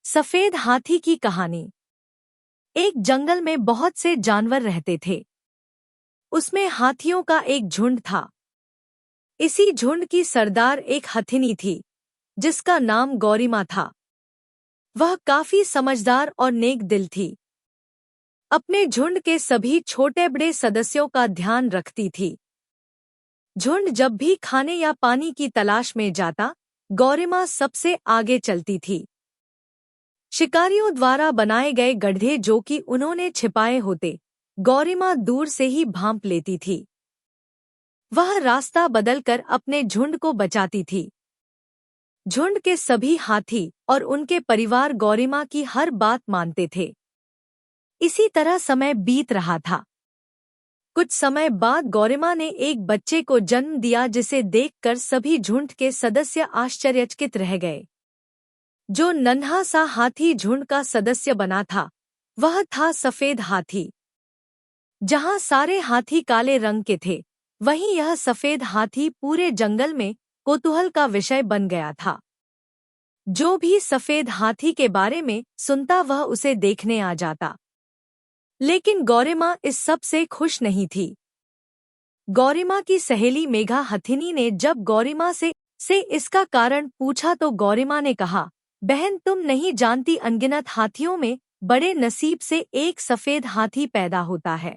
सफेद हाथी की कहानी। एक जंगल में बहुत से जानवर रहते थे। उसमें हाथियों का एक झुंड था। इसी झुंड की सरदार एक हथिनी थी, जिसका नाम गौरीमा था। वह काफी समझदार और नेक दिल थी। अपने झुंड के सभी छोटे बड़े सदस्यों का ध्यान रखती थी। झुंड जब भी खाने या पानी की तलाश में जाता, गौरीमा सबसे आगे चलती थी। शिकारियों द्वारा बनाए गए गड्ढे जो कि उन्होंने छिपाए होते, गौरीमा दूर से ही भांप लेती थी। वह रास्ता बदलकर अपने झुंड को बचाती थी। झुंड के सभी हाथी और उनके परिवार गौरीमा की हर बात मानते थे। इसी तरह समय बीत रहा था। कुछ समय बाद गौरीमा ने एक बच्चे को जन्म दिया, जिसे देखकर सभी झुंड के सदस्य आश्चर्यचकित रह गए। जो नन्हा सा हाथी झुंड का सदस्य बना था, वह था सफेद हाथी। जहां सारे हाथी काले रंग के थे, वहीं यह सफेद हाथी पूरे जंगल में कौतूहल का विषय बन गया था। जो भी सफेद हाथी के बारे में सुनता, वह उसे देखने आ जाता। लेकिन गौरीमा इस सब से खुश नहीं थी। गौरीमा की सहेली मेघा हथिनी ने जब गौरीमा से इसका कारण पूछा तो गौरीमा ने कहा, बहन, तुम नहीं जानती, अनगिनत हाथियों में बड़े नसीब से एक सफेद हाथी पैदा होता है।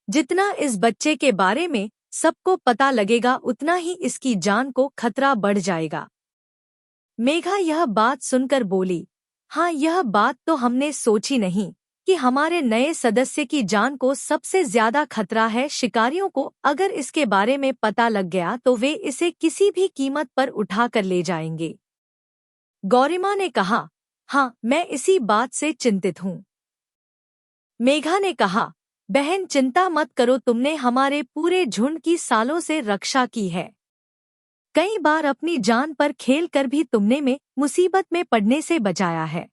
जितना इस बच्चे के बारे में सबको पता लगेगा, उतना ही इसकी जान को खतरा बढ़ जाएगा। मेघा यह बात सुनकर बोली, हाँ, यह बात तो हमने सोची नहीं कि हमारे नए सदस्य की जान को सबसे ज्यादा खतरा है। शिकारियों को अगर इसके बारे में पता लग गया तो वे इसे किसी भी कीमत पर उठा कर ले जाएंगे। गौरीमा ने कहा, हाँ, मैं इसी बात से चिंतित हूँ। मेघा ने कहा, बहन, चिंता मत करो, तुमने हमारे पूरे झुंड की सालों से रक्षा की है। कई बार अपनी जान पर खेलकर भी तुमने में मुसीबत में पड़ने से बचाया है।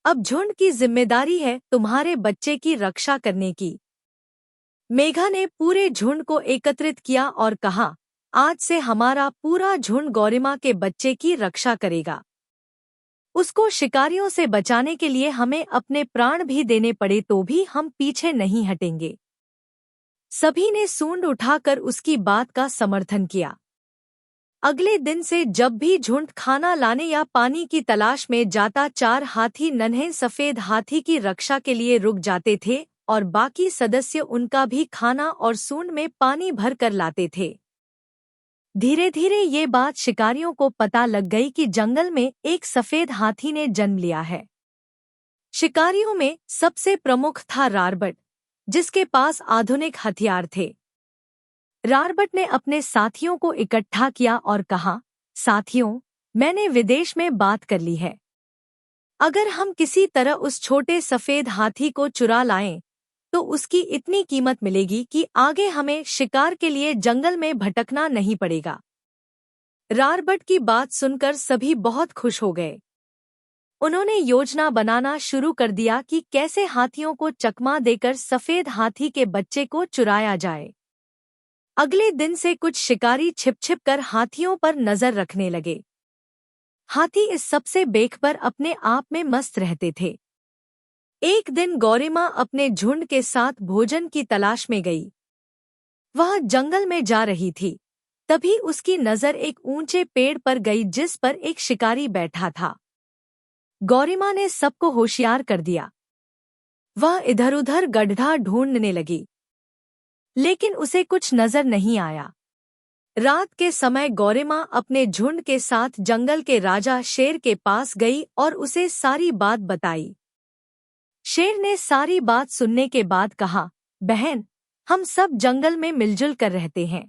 अब झुंड की जिम्मेदारी है तुम्हारे बच्चे की रक्षा करने की। मेघा ने पूरे झुंड को एकत्रित किया और कहा, आज से हमारा पूरा झुंड गौरीमा के बच्चे की रक्षा करेगा। उसको शिकारियों से बचाने के लिए हमें अपने प्राण भी देने पड़े तो भी हम पीछे नहीं हटेंगे। सभी ने सूंड उठाकर उसकी बात का समर्थन किया। अगले दिन से जब भी झुंड खाना लाने या पानी की तलाश में जाता, चार हाथी नन्हे सफेद हाथी की रक्षा के लिए रुक जाते थे और बाकी सदस्य उनका भी खाना और सूंड में पानी भर कर लाते थे। धीरे धीरे ये बात शिकारियों को पता लग गई कि जंगल में एक सफेद हाथी ने जन्म लिया है। शिकारियों में सबसे प्रमुख था रारबट, जिसके पास आधुनिक हथियार थे। रारबट ने अपने साथियों को इकट्ठा किया और कहा, साथियों, मैंने विदेश में बात कर ली है। अगर हम किसी तरह उस छोटे सफेद हाथी को चुरा लाएं, तो उसकी इतनी कीमत मिलेगी कि आगे हमें शिकार के लिए जंगल में भटकना नहीं पड़ेगा। रारबट की बात सुनकर सभी बहुत खुश हो गए। उन्होंने योजना बनाना शुरू कर दिया कि कैसे हाथियों को चकमा देकर सफेद हाथी के बच्चे को चुराया जाए। अगले दिन से कुछ शिकारी छिप छिप कर हाथियों पर नजर रखने लगे। हाथी इस सबसे बेखबर अपने आप में मस्त रहते थे। एक दिन गौरीमा अपने झुंड के साथ भोजन की तलाश में गई। वह जंगल में जा रही थी, तभी उसकी नजर एक ऊंचे पेड़ पर गई जिस पर एक शिकारी बैठा था। गौरीमा ने सबको होशियार कर दिया। वह इधर-उधर गड्ढा ढूंढने लगी, लेकिन उसे कुछ नजर नहीं आया। रात के समय गौरीमा अपने झुंड के साथ जंगल के राजा शेर के पास गई और उसे सारी बात बताई। शेर ने सारी बात सुनने के बाद कहा, बहन, हम सब जंगल में मिलजुल कर रहते हैं।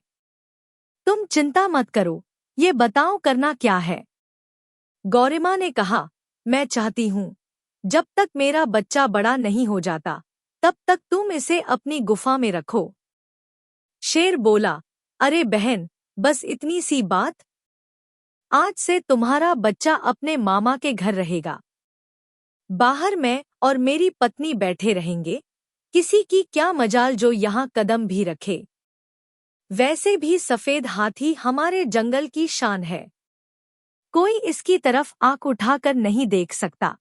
तुम चिंता मत करो, ये बताओ करना क्या है। गौरीमा ने कहा, मैं चाहती हूँ, जब तक मेरा बच्चा बड़ा नहीं हो जाता, तब तक तुम इसे अपनी गुफा में रखो। शेर बोला, अरे बहन, बस इतनी सी बात? आज से तुम्हारा बच्चा अपने मामा के घर रहेगा। बाहर मैं और मेरी पत्नी बैठे रहेंगे। किसी की क्या मजाल जो यहाँ कदम भी रखे। वैसे भी सफेद हाथी हमारे जंगल की शान है। कोई इसकी तरफ आंख उठाकर नहीं देख सकता।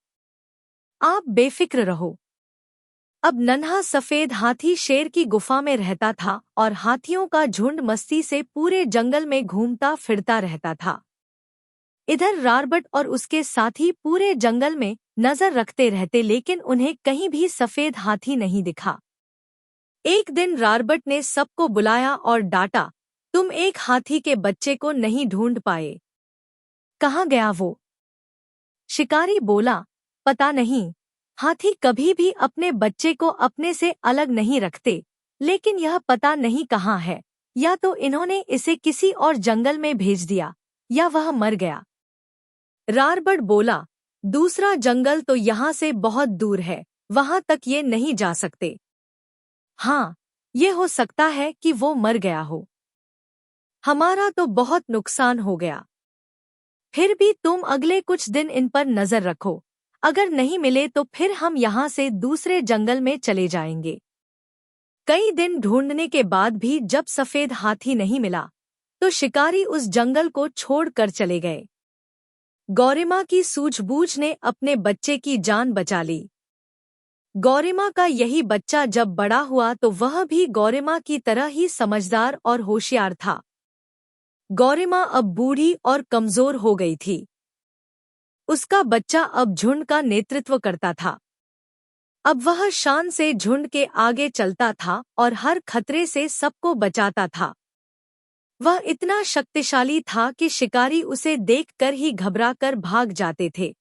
आप बेफिक्र रहो। अब नन्हा सफेद हाथी शेर की गुफा में रहता था और हाथियों का झुंड मस्ती से पूरे जंगल में घूमता फिरता रहता था। इधर रारबट और उसके साथी पूरे जंगल में नजर रखते रहते, लेकिन उन्हें कहीं भी सफेद हाथी नहीं दिखा। एक दिन रारबट ने सबको बुलाया और डांटा, तुम एक हाथी के बच्चे को नहीं ढूंढ पाए। कहाँ गया वो? शिकारी बोला, पता नहीं। हाथी कभी भी अपने बच्चे को अपने से अलग नहीं रखते, लेकिन यह पता नहीं कहाँ है। या तो इन्होंने इसे किसी और जंगल में भेज दिया या वह मर गया। रारबट बोला, दूसरा जंगल तो यहाँ से बहुत दूर है, वहां तक ये नहीं जा सकते। हाँ, ये हो सकता है कि वो मर गया हो। हमारा तो बहुत नुकसान हो गया। फिर भी तुम अगले कुछ दिन इन पर नजर रखो, अगर नहीं मिले तो फिर हम यहाँ से दूसरे जंगल में चले जाएंगे। कई दिन ढूंढने के बाद भी जब सफेद हाथी नहीं मिला तो शिकारी उस जंगल को छोड़कर चले गए। गौरिमा की सूझबूझ ने अपने बच्चे की जान बचा ली। गौरिमा का यही बच्चा जब बड़ा हुआ तो वह भी गौरिमा की तरह ही समझदार और होशियार था। गौरिमा अब बूढ़ी और कमजोर हो गई थी। उसका बच्चा अब झुंड का नेतृत्व करता था। अब वह शान से झुंड के आगे चलता था और हर खतरे से सबको बचाता था। वह इतना शक्तिशाली था कि शिकारी उसे देखकर ही घबराकर भाग जाते थे।